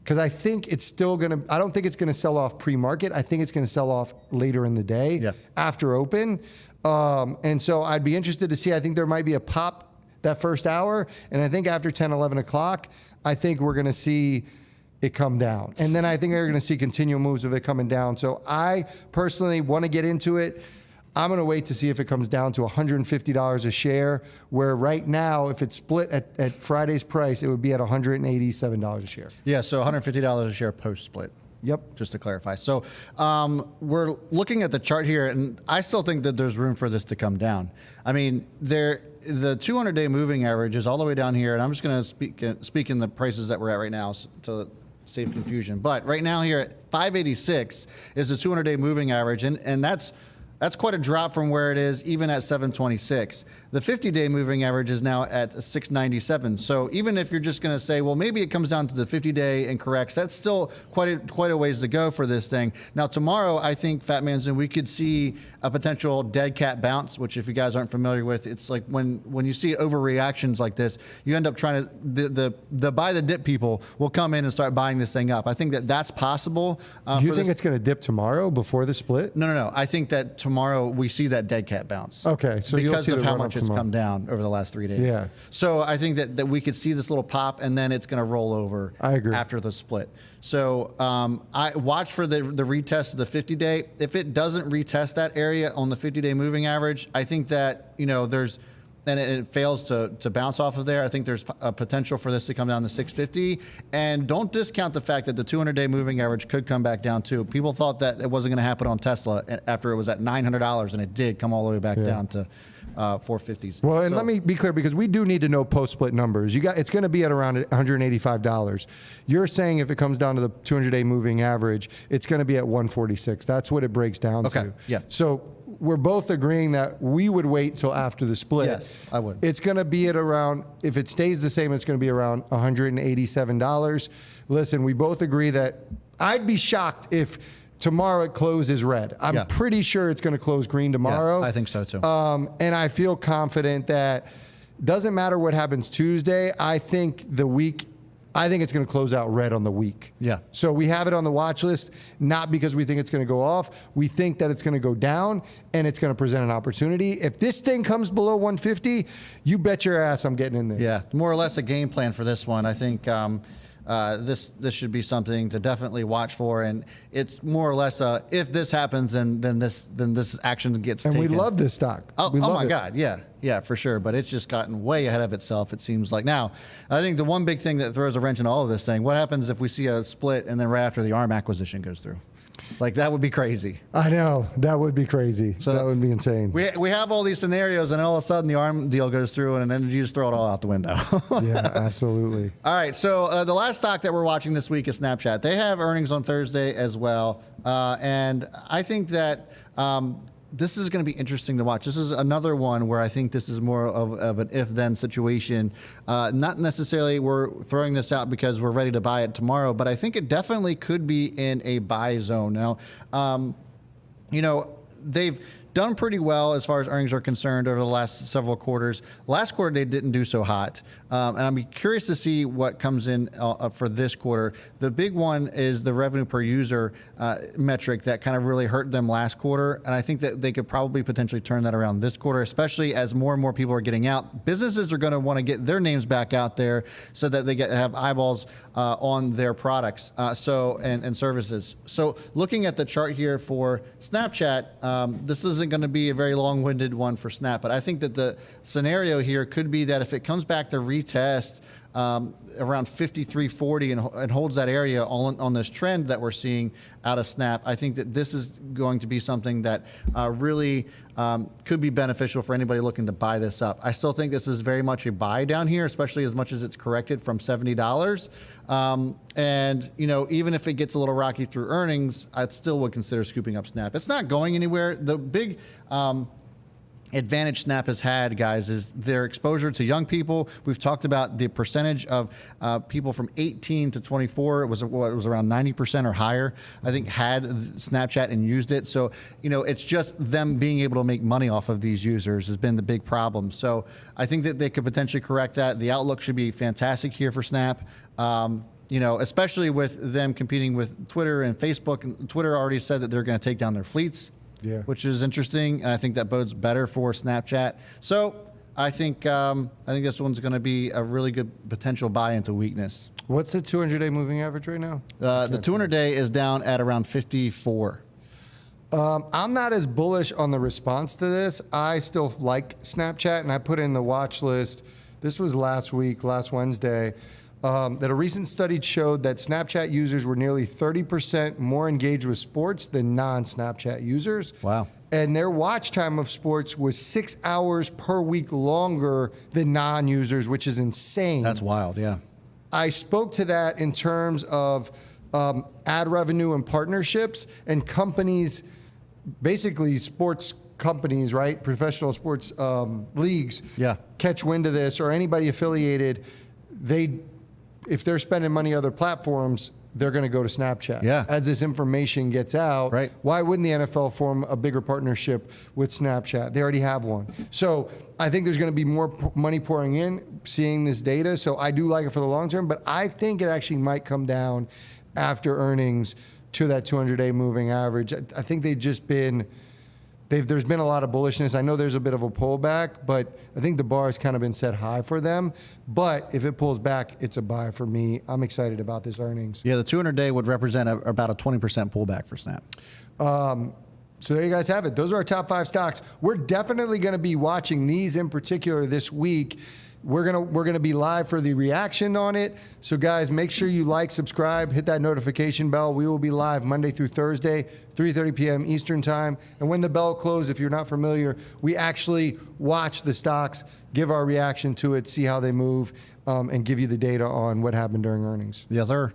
Because I think it's still going to, I don't think it's going to sell off pre-market. I think it's going to sell off later in the day after open. And so I'd be interested to see, I think there might be a pop that first hour. And I think after 10, 11 o'clock, I think we're going to see it come down. And then I think they're going to see continual moves of it coming down. So I personally want to get into it. I'm going to wait to see if it comes down to $150 a share, where right now, if it's split at Friday's price, it would be at $187 a share. Yeah, so $150 a share post-split. Yep. Just to clarify. So we're looking at the chart here, and I still think that there's room for this to come down. I mean, the 200-day moving average is all the way down here, and I'm just going to speak in the prices that we're at right now to save confusion. But right now here at 586 is the 200-day moving average, and that's quite a drop from where it is even at 726. The 50-day moving average is now at 697. So even if you're just going to say, well, maybe it comes down to the 50-day and corrects, that's still quite a ways to go for this thing. Now, tomorrow, I think, Fat Man's, and we could see a potential dead cat bounce, which if you guys aren't familiar with, it's like when you see overreactions like this, you end up trying to, the buy the dip people will come in and start buying this thing up. I think that that's possible. You think it's going to dip tomorrow before the split? No. I think that tomorrow we see that dead cat bounce. Okay, so because of how much it's come down over the last 3 days. Yeah. So I think that we could see this little pop, and then it's going to roll over. I agree. After the split. So I watch for the retest of the 50-day. If it doesn't retest that area on the 50-day moving average, I think that there's. And it fails to bounce off of there. I think there's a potential for this to come down to 650. And don't discount the fact that the 200-day moving average could come back down too. People thought that it wasn't going to happen on Tesla after it was at $900, and it did come all the way back down to 450s. Well, and let me be clear, because we do need to know post-split numbers. It's going to be at around $185. You're saying if it comes down to the 200-day moving average, it's going to be at 146. That's what it breaks down to. Yeah. So we're both agreeing that we would wait till after the split. Yes, I would. It's going to be at around, if it stays the same, it's going to be around $187. Listen, we both agree that I'd be shocked if tomorrow it closes red. I'm pretty sure it's going to close green tomorrow. Yeah, I think so too. And I feel confident that doesn't matter what happens Tuesday. I think it's going to close out red on the week. Yeah. So we have it on the watch list, not because we think it's going to go off. We think that it's going to go down, and it's going to present an opportunity. If this thing comes below 150, you bet your ass I'm getting in this. Yeah, more or less a game plan for this one. I think this should be something to definitely watch for, and it's more or less if this happens, then this action gets taken. And we love this stock. Oh my God, yeah, for sure. But it's just gotten way ahead of itself, it seems like. Now, I think the one big thing that throws a wrench in all of this thing: what happens if we see a split and then right after the ARM acquisition goes through? Like, that would be crazy. I know. That would be crazy. So that would be insane. We have all these scenarios, and all of a sudden the ARM deal goes through, and then you just throw it all out the window. Yeah, absolutely. All right, so the last stock that we're watching this week is Snapchat. They have earnings on Thursday as well, and I think that this is going to be interesting to watch. This is another one where I think this is more of an if-then situation. Not necessarily we're throwing this out because we're ready to buy it tomorrow, but I think it definitely could be in a buy zone. Now, they've done pretty well as far as earnings are concerned over the last several quarters. Last quarter, they didn't do so hot. And I'm curious to see what comes in for this quarter. The big one is the revenue per user metric that kind of really hurt them last quarter. And I think that they could probably potentially turn that around this quarter, especially as more and more people are getting out. Businesses are going to want to get their names back out there so that they have eyeballs on their products and services. So looking at the chart here for Snapchat, this isn't going to be a very long-winded one for Snap, but I think that the scenario here could be that if it comes back to retest around 53.40 and holds that area on this trend that we're seeing out of Snap, I think that this is going to be something that really could be beneficial for anybody looking to buy this up. I still think this is very much a buy down here, especially as much as it's corrected from $70. And even if it gets a little rocky through earnings, I still would consider scooping up Snap. It's not going anywhere. The big advantage Snap has had, guys, is their exposure to young people. We've talked about the percentage of people from 18 to 24. It was around 90% or higher, I think, had Snapchat and used it. So, it's just them being able to make money off of these users has been the big problem. So I think that they could potentially correct that. The outlook should be fantastic here for Snap. Especially with them competing with Twitter and Facebook. And Twitter already said that they're going to take down their fleets. Yeah. Which is interesting, and I think that bodes better for Snapchat. So I think this one's going to be a really good potential buy into weakness. What's the 200-day moving average right now? The 200-day is down at around 54. I'm not as bullish on the response to this. I still like Snapchat, and I put in the watch list. This was last Wednesday. That a recent study showed that Snapchat users were nearly 30% more engaged with sports than non-Snapchat users. Wow. And their watch time of sports was 6 hours per week longer than non-users, which is insane. That's wild, yeah. I spoke to that in terms of ad revenue and partnerships, and companies, basically sports companies, right? Professional sports leagues catch wind of this, or anybody affiliated, if they're spending money on other platforms, they're going to go to Snapchat. Yeah. As this information gets out, right. Why wouldn't the NFL form a bigger partnership with Snapchat? They already have one. So I think there's going to be more money pouring in, seeing this data. So I do like it for the long term, but I think it actually might come down after earnings to that 200-day moving average. I think there's been a lot of bullishness. I know there's a bit of a pullback, but I think the bar has kind of been set high for them. But if it pulls back, it's a buy for me. I'm excited about this earnings. Yeah, the 200-day would represent about a 20% pullback for Snap. So there you guys have it. Those are our top 5 stocks. We're definitely going to be watching these in particular this week. We're gonna be live for the reaction on it. So guys, make sure you like, subscribe, hit that notification bell. We will be live Monday through Thursday, 3:30 p.m. Eastern time. And when the bell closes, if you're not familiar, we actually watch the stocks, give our reaction to it, see how they move, and give you the data on what happened during earnings. Yes, sir.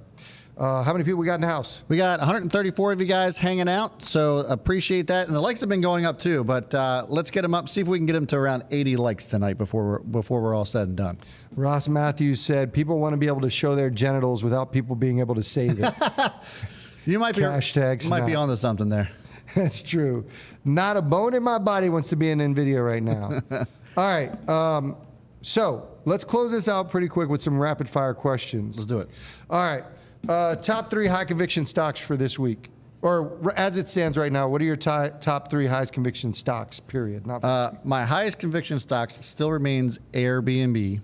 How many people we got in the house? We got 134 of you guys hanging out, so appreciate that. And the likes have been going up too, but let's get them up. See if we can get them to around 80 likes tonight before we're all said and done. Ross Matthews said, people want to be able to show their genitals without people being able to save it. You might be onto something there. That's true. Not a bone in my body wants to be in NVIDIA right now. All right. So let's close this out pretty quick with some rapid fire questions. Let's do it. All right. Top 3 high conviction stocks for this week, or as it stands right now. What are your top 3 highest conviction stocks? Period. Not my highest conviction stocks still remains Airbnb.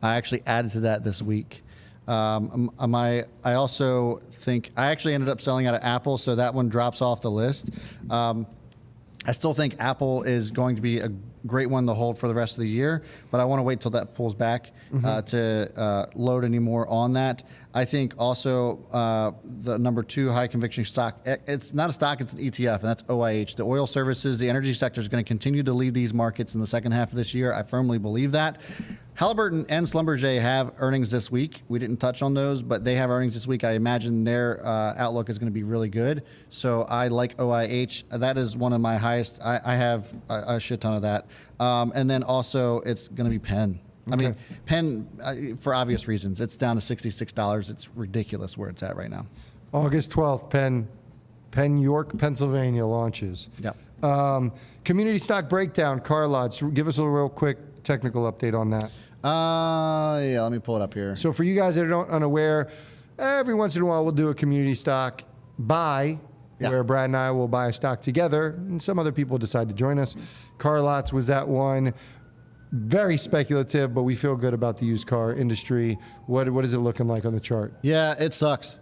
I actually added to that this week. I also think I actually ended up selling out of Apple, so that one drops off the list. I still think Apple is going to be a great one to hold for the rest of the year, but I want to wait till that pulls back to load any more on that. I think also the number 2 high conviction stock, it's not a stock, it's an ETF, and that's OIH. The oil services, the energy sector is going to continue to lead these markets in the second half of this year. I firmly believe that. Halliburton and Schlumberger have earnings this week. We didn't touch on those, but they have earnings this week. I imagine their outlook is going to be really good. So I like OIH. That is one of my highest. I have a shit ton of that. And then also it's going to be Penn. Okay. I mean, Penn, for obvious reasons, it's down to $66. It's ridiculous where it's at right now. August 12th, Penn Penn York, Pennsylvania launches. Yep. Community stock breakdown, car lots. Give us a real quick technical update on that. Yeah, let me pull it up here. So for you guys that are unaware, every once in a while we'll do a community stock buy, where Brad and I will buy a stock together, and some other people decide to join us. Car lots was that one. Very speculative, but we feel good about the used car industry. What is it looking like on the chart? Yeah, it sucks.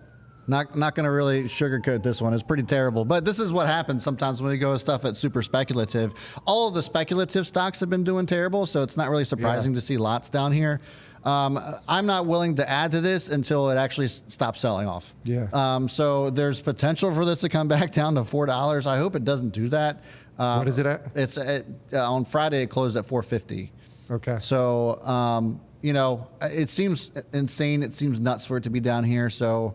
Not going to really sugarcoat this one. It's pretty terrible. But this is what happens sometimes when we go with stuff that's super speculative. All of the speculative stocks have been doing terrible, so it's not really surprising to see lots down here. I'm not willing to add to this until it actually stops selling off. Yeah. So there's potential for this to come back down to $4. I hope it doesn't do that. What is it at? It's on Friday. It closed at $4.50. Okay. So it seems insane. It seems nuts for it to be down here. So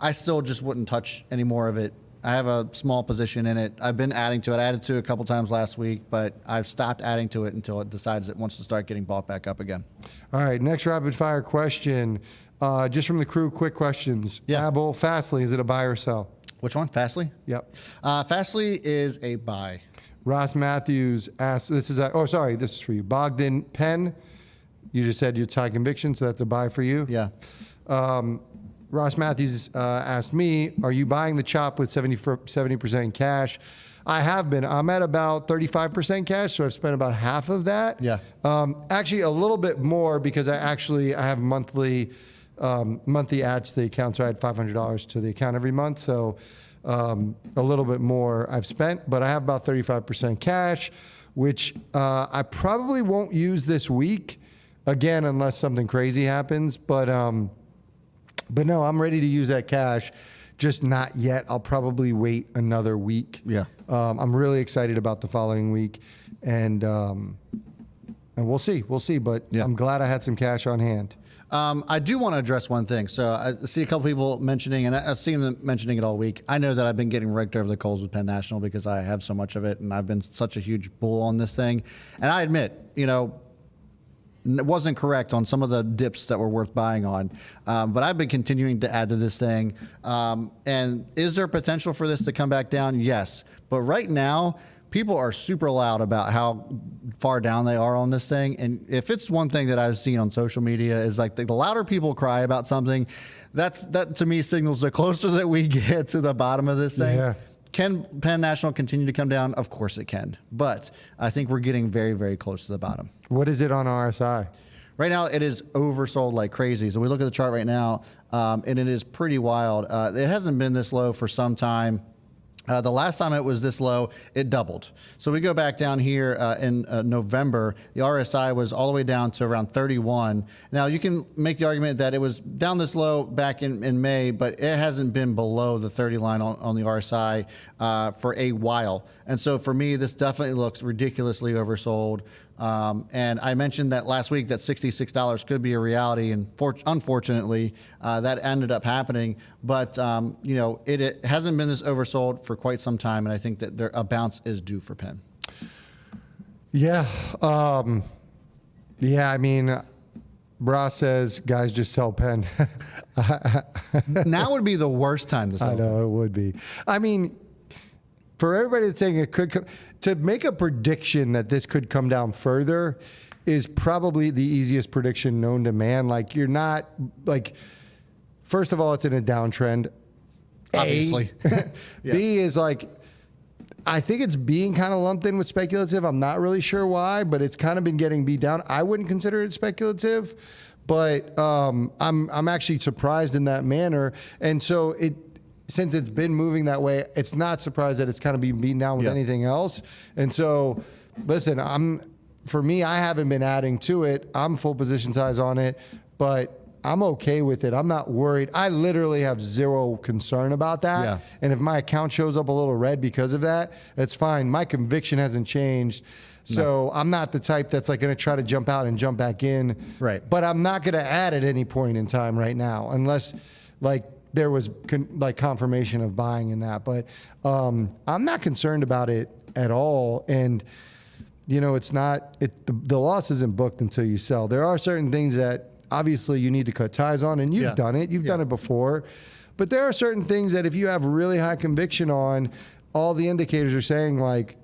I still just wouldn't touch any more of it. I have a small position in it. I've been adding to it. I added to it a couple times last week, but I've stopped adding to it until it decides it wants to start getting bought back up again. All right, next rapid fire question. Just from the crew, quick questions. Yeah. Apple, Fastly, is it a buy or sell? Which one? Fastly? Yep. Fastly is a buy. Ross Matthews asked, this is for you. Bogdan Penn, you just said you're high conviction, so that's a buy for you. Yeah. Ross Matthews asked me, are you buying the chop with 70% cash? I have been. I'm at about 35% cash, so I've spent about half of that. Yeah. Actually, a little bit more because I have monthly adds to the account, so I had $500 to the account every month. So a little bit more I've spent, but I have about 35% cash, which I probably won't use this week, again, unless something crazy happens. But no, I'm ready to use that cash, just not yet. I'll probably wait another week. Yeah. I'm really excited about the following week, and we'll see. But I'm glad I had some cash on hand. I do want to address one thing. So I see a couple people mentioning, and I've seen them mentioning it all week. I know that I've been getting raked over the coals with Penn National because I have so much of it, and I've been such a huge bull on this thing. And I admit, it wasn't correct on some of the dips that were worth buying on. But I've been continuing to add to this thing. And is there potential for this to come back down? Yes. But right now, people are super loud about how far down they are on this thing. And if it's one thing that I've seen on social media is like the louder people cry about something, that to me signals the closer that we get to the bottom of this thing. Yeah. Can Penn National continue to come down? Of course it can. But I think we're getting very, very close to the bottom. What is it on RSI? Right now, it is oversold like crazy. So we look at the chart right now, and it is pretty wild. It hasn't been this low for some time. The last time it was this low, it doubled. So we go back down here in November. The RSI was all the way down to around 31. Now, you can make the argument that it was down this low back in May, but it hasn't been below the 30 line on the RSI for a while. And so for me, this definitely looks ridiculously oversold. And I mentioned that last week that $66 could be a reality, and unfortunately, that ended up happening. But it hasn't been this oversold for quite some time, and I think that a bounce is due for Penn. Yeah, I mean, Bra says guys just sell Penn. Now would be the worst time to sell. I know it would be. I mean, for everybody that's saying it could come, to make a prediction that this could come down further is probably the easiest prediction known to man. Like, you're not, like, first of all, it's in a downtrend. Obviously. B is like, I think it's being kind of lumped in with speculative. I'm not really sure why, but it's kind of been getting beat down. I wouldn't consider it speculative, but I'm actually surprised in that manner. And so since it's been moving that way, it's not surprised that it's kind of being beaten down with anything else. And so, listen, for me, I haven't been adding to it. I'm full position size on it, but I'm okay with it. I'm not worried. I literally have zero concern about that. Yeah. And if my account shows up a little red because of that, it's fine. My conviction hasn't changed. So I'm not the type that's like going to try to jump out and jump back in. Right. But I'm not going to add at any point in time right now, unless like there was confirmation of buying in that. But I'm not concerned about it at all. And it's not, the loss isn't booked until you sell. There are certain things that obviously you need to cut ties on, and you've done it. You've done it before. But there are certain things that if you have really high conviction on, all the indicators are saying, like,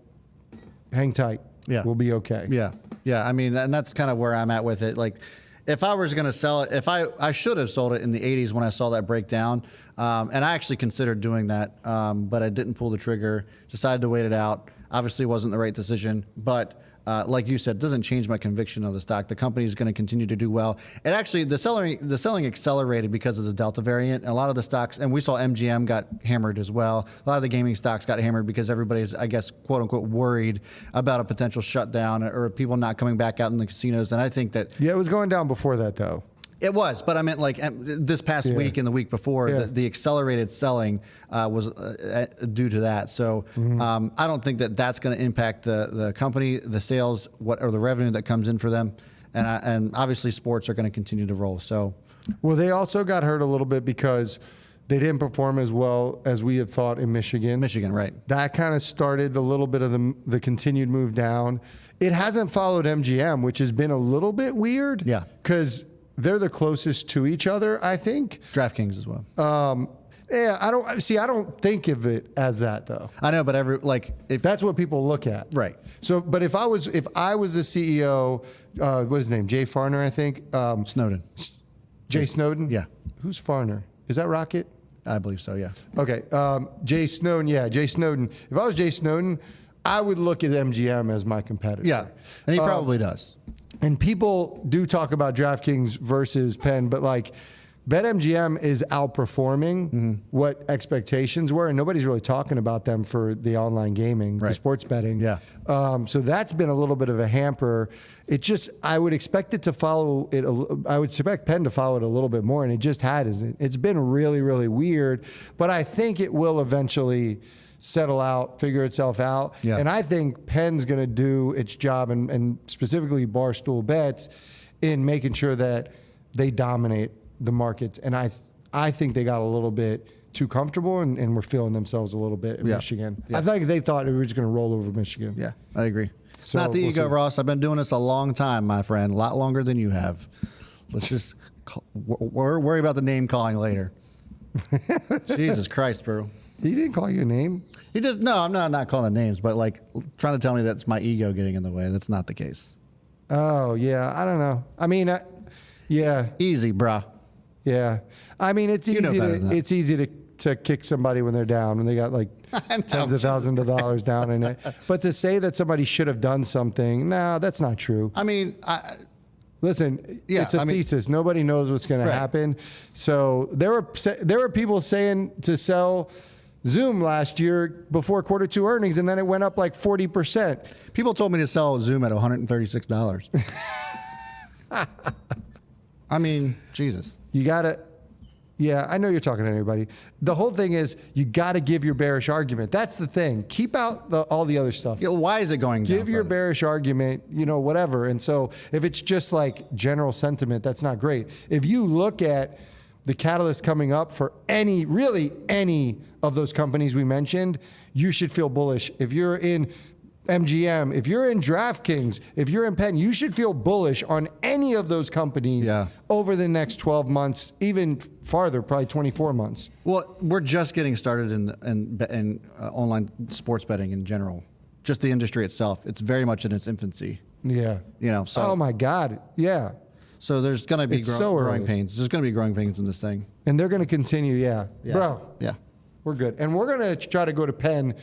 hang tight. Yeah. We'll be okay. Yeah. Yeah. I mean, and that's kind of where I'm at with it. Like, if I was going to sell it, I should have sold it in the 80s when I saw that breakdown. And I actually considered doing that, but I didn't pull the trigger, decided to wait it out. Obviously, it wasn't the right decision, but like you said, it doesn't change my conviction of the stock. The company is going to continue to do well. And actually, the selling accelerated because of the Delta variant. A lot of the stocks, and we saw MGM got hammered as well. A lot of the gaming stocks got hammered because everybody's, I guess, quote unquote, worried about a potential shutdown or people not coming back out in the casinos. And I think that Yeah, it was going down before that, though. it was, but I meant like this past week and the week before, the accelerated selling was due to that. So I don't think that that's going to impact the company, the sales, or the revenue that comes in for them, and obviously sports are going to continue to roll. So, well, they also got hurt a little bit because they didn't perform as well as we had thought in Michigan. Michigan, right? That kind of started a little bit of the continued move down. It hasn't followed MGM, which has been a little bit weird. Yeah, because they're the closest to each other, I think. DraftKings as well. Yeah, I don't think of it as that though. I know, but if That's what people look at, right. So, but if I was the CEO, what is his name? Jay Farner, I think. Snowden. Jay Snowden. Yeah. Who's Farner? Is that Rocket? I believe so. Yeah. Okay. Jay Snowden. Yeah, Jay Snowden. If I was Jay Snowden, I would look at MGM as my competitor. Yeah, and he probably does. And people do talk about DraftKings versus Penn, but like BetMGM is outperforming what expectations were, and nobody's really talking about them for the online gaming, the sports betting. Yeah. So that's been a little bit of a hamper. It just, I would expect it to follow it. I would expect Penn to follow it a little bit more, and it just hasn't. It's been really, really weird, but I think it will eventually settle out, figure itself out. Yeah. And I think Penn's going to do its job, and specifically Barstool Bets, in making sure that they dominate the markets. And I think they got a little bit too comfortable and were feeling themselves a little bit in Michigan. Yeah. I think they thought it was just going to roll over Michigan. Yeah, I agree. It's So not the we'll ego, see. Ross. I've been doing this a long time, my friend. A lot longer than you have. Let's just worry about the name calling later. Jesus Christ, bro. He didn't call you a name? He just, no, I'm not calling names, but like trying to tell me that's my ego getting in the way. That's not the case. Oh, yeah. I don't know. I mean, yeah. Easy, brah. Yeah. I mean, it's You know better than that. it's easy to kick somebody when they're down, when they got like tens of thousands of dollars down in it. But to say that somebody should have done something, no, that's not true. I mean, Listen, Yeah, it's a thesis. Nobody knows what's going to happen. So there were people saying to sell Zoom last year before Q2 earnings, and then it went up like 40%. people told me to sell Zoom at $136. I mean, Jesus. You got to, yeah, I know you're talking to anybody. The whole thing is you got to give your bearish argument. That's the thing. Keep out all the other stuff. Yeah, why is it going down? Give your further? bearish argument, whatever. And so if it's just like general sentiment, that's not great. If you look at the catalyst coming up for any of those companies we mentioned, you should feel bullish. If you're in MGM, if you're in DraftKings, if you're in Penn, you should feel bullish on any of those companies over the next 12 months, even farther, probably 24 months. Well, we're just getting started in online sports betting in general. Just the industry itself. It's very much in its infancy. Yeah. So. Oh my God. Yeah. So there's going to be growing early. pains. There's going to be growing pains in this thing. And they're going to continue. Yeah. Bro. Yeah. We're good. And we're going to try to go to Penn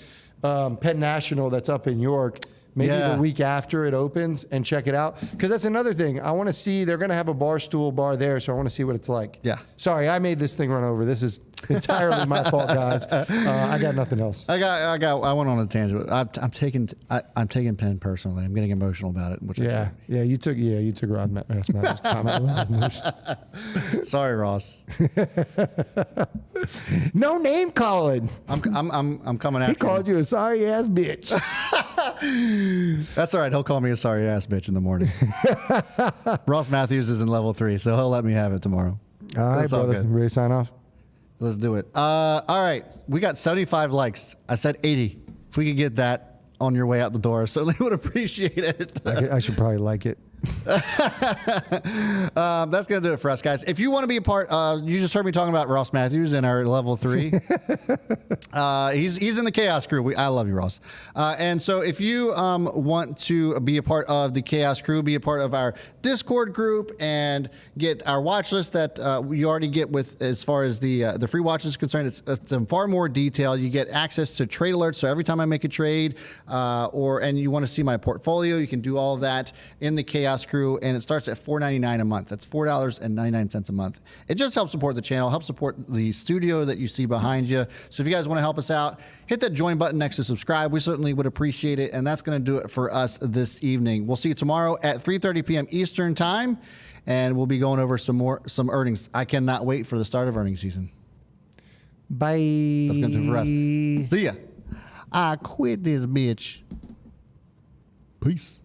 National that's up in York, maybe the week after it opens, and check it out. Because that's another thing. I want to see, they're going to have a Barstool bar there, so I want to see what it's like. Yeah. Sorry, I made this thing run over. This is entirely my fault, guys. I got nothing else. I went on a tangent. I'm taking Penn personally. I'm getting emotional about it. Which Yeah. You took Rod Matt's comment. Sorry, Ross. No name calling. I'm coming after He called you a sorry ass bitch. That's all right. He'll call me a sorry ass bitch in the morning. Ross Matthews is in level 3, so he'll let me have it tomorrow. All right, That's all brother. good. Ready to sign off? Let's do it. All right. We got 75 likes. I said 80. If we could get that on your way out the door, I certainly would appreciate it. I should probably like it. That's going to do it for us, guys. If you want to be a part, you just heard me talking about Ross Matthews in our level 3. He's in the Chaos Crew. I love you, Ross. And so if you want to be a part of the Chaos Crew, be a part of our Discord group and get our watch list that you already get with as far as the free watch list is concerned, it's in far more detail. You get access to trade alerts. So every time I make a trade and you want to see my portfolio, you can do all of that in the Chaos Crew, and it starts at $4.99 a month. That's $4.99 a month. It just helps support the channel, helps support the studio that you see behind you. So if you guys want to help us out, hit that join button next to subscribe. We certainly would appreciate it, and that's going to do it for us this evening. We'll see you tomorrow at 3:30 p.m. Eastern time, and we'll be going over some earnings. I cannot wait for the start of earnings season. Bye. That's going to do it for us. See ya. I quit this bitch. Peace.